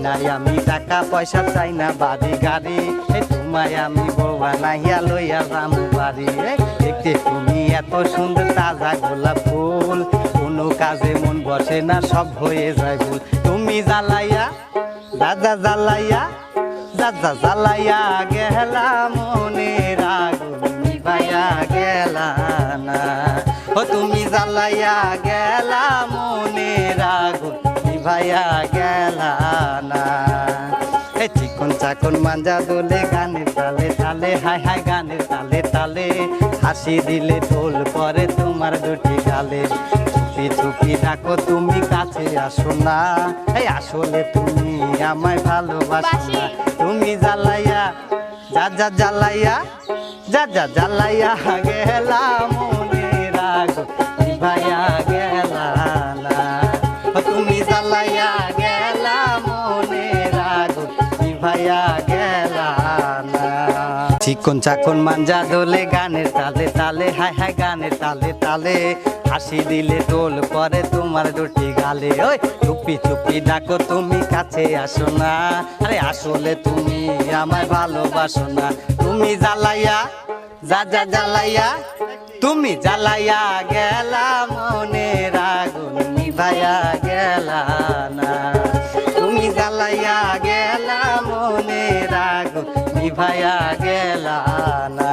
নাই আমি টাকা পয়সা চাই না বাড়ি গাড়ি তোমায় আমি বউ বানাইয়া লইয়া যামু বাড়ি দেখতে তুমি এত সুন্দর তাজা গোলাপ ফুল কোনো কাজে মন বসে না সব হয়ে যায় ভুল তুমি জ্বালাইয়া দাদা জ্বালাইয়া দাদা জ্বালাইয়া গেলা মনের আগুন নিভাইয়া গেলা না ও তুমি জ্বালাইয়া গেলা মনের আগুন নিভাইয়া গেলা না চিকন চাকন মাঞ্জা দোলে গানের তালে তালে হাই হাই গানের তালে তালে হাসি দিলে ঢোল পরে তোমার দুটি গালে চুপি চুপি ডাকো তুমি কাছে আসো না আসলে তুমি আমায় ভালোবাসো না তুমি জ্বালাইয়া যা যা জ্বালাইয়া যা যা জ্বালাইয়া গেলা মনের আগুন নিভাইয়া গেলা না তুমি জ্বালাইয়া গেলা মনের আগুন নিভাইয়া গেলা না চিকন চাকন মাঞ্জা দোলে গানের তালে তালে হাই হাই গানের তালে তালে হাসি দিলে টোল পরে তোমার দুটি গালে ওই চুপি চুপি ডাকো তুমি কাছে আসো না আরে আসলে তুমি আমায় ভালোবাসো না তুমি জ্বালাইয়া যা যা জ্বালাইয়া তুমি জ্বালাইয়া গেলা মনের আগুন নিভাইয়া গেলা না তুমি জ্বালাইয়া গেলা মনের আগুন নিভাইয়া গেলা না।